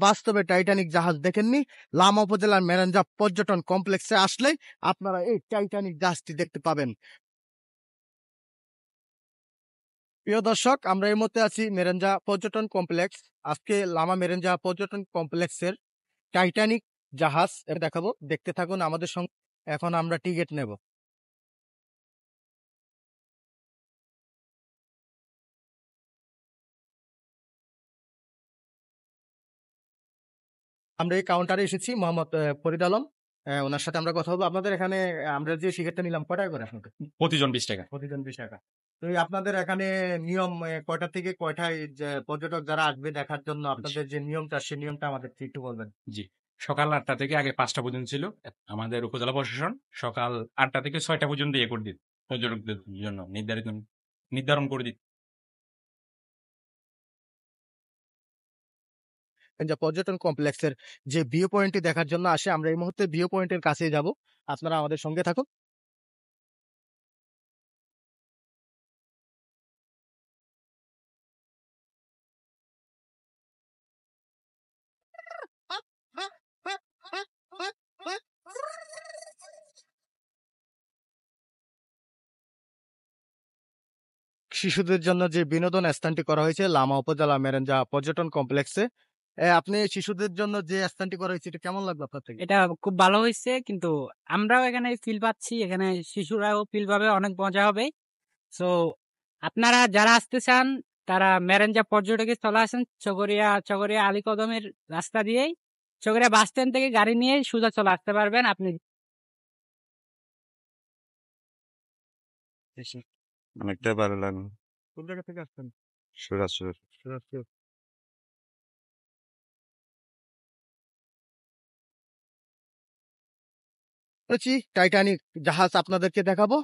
বাস্তবে টাইটানিক জাহাজ দেখেননি, লামা উপজেলার মেরেঞ্জা পর্যটন কমপ্লেক্সে আসলেই আপনারা এই টাইটানিক জাহাজটি দেখতে পাবেন। প্রিয় দর্শক, আমরা এই মুহূর্তে আছি মেরেঞ্জা পর্যটন কমপ্লেক্স। আজকে লামা মেরেঞ্জা পর্যটন কমপ্লেক্সের টাইটানিক জাহাজ দেখাবো, দেখতে থাকুন আমাদের সঙ্গে। এখন আমরা টিকিট নেব। আমরা এই কাউন্টারে এসেছি, মোহাম্মদ ফরিদ আলম, ওনার সাথে আমরা কথা বলবো। আপনাদের এখানে আমরা যে টিকিটটা নিলাম কয় টাকা করে আপনাদের? প্রতিজন 20 টাকা। প্রতিজন 20 টাকা। তো এই আপনাদের এখানে নিয়ম কয়টা থেকে কয়টায় যে পর্যটক যারা আসবে দেখার জন্য আপনাদের যে নিয়মটা, সেই নিয়মটা আমাদের একটু বলবেন। জি, সকাল 8টা থেকে আগে 5টা পর্যন্ত ছিল। আমাদের উপজেলা প্রশাসন সকাল 8টা থেকে 6টা পর্যন্ত করে দিত পর্যটকদের জন্য নির্ধারণ করে দিত। যে পর্যটন কমপ্লেক্সের যে ভিউ পয়েন্টটি দেখার জন্য আসে, আমরা এই মুহূর্তে ভিউ পয়েন্টের কাছে যাব। আপনারা আমাদের সঙ্গে থাকুন। শিশুদের জন্য যে বিনোদন স্থানটি করা হয়েছে লামা উপজেলা মেরেঞ্জা পর্যটন কমপ্লেক্সে, আপনি শিশুদের জন্য যে স্থানটি করা হয়েছে এটা কেমন লাগলো আপনার থেকে? এটা খুব ভালো হয়েছে, কিন্তু আমরাও এখানে ফিল পাচ্ছি, এখানে শিশুরাও ফিল পাবে, অনেক মজা হবে। সো আপনারা যারা আসতে চান তারা মেরেঞ্জা পর্যটকে চলে আসেন, চকরিয়া আলী কদমের রাস্তা দিয়েই, চকরিয়া বাস স্ট্যান্ড থেকে গাড়ি নিয়ে সোজা চলে আসতে পারবেন আপনি। অনেকটা ভালো লাগলো। কোন জায়গা থেকে আসছেন? সুরাজপুর। টাইটানিক জাহাজ আপনাদেরকে দেখাবো।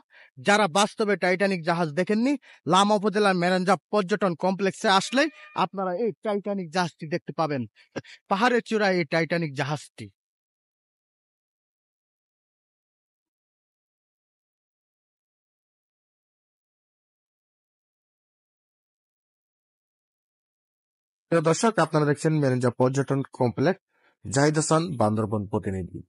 যারা বাস্তবে টাইটানিক জাহাজ দেখেননি, লামা উপজেলার মেরেঞ্জা পর্যটন কমপ্লেক্সে আসলেই আপনারা এই টাইটানিক জাহাজটি দেখতে পাবেন। পাহাড়ের চূড়ায় এই টাইটানিক জাহাজটি। প্রিয় দর্শক, আপনারা দেখছেন মেরেঞ্জা পর্যটন কমপ্লেক্স। জাহিদ হাসান, বান্দরবন প্রতিনিধি।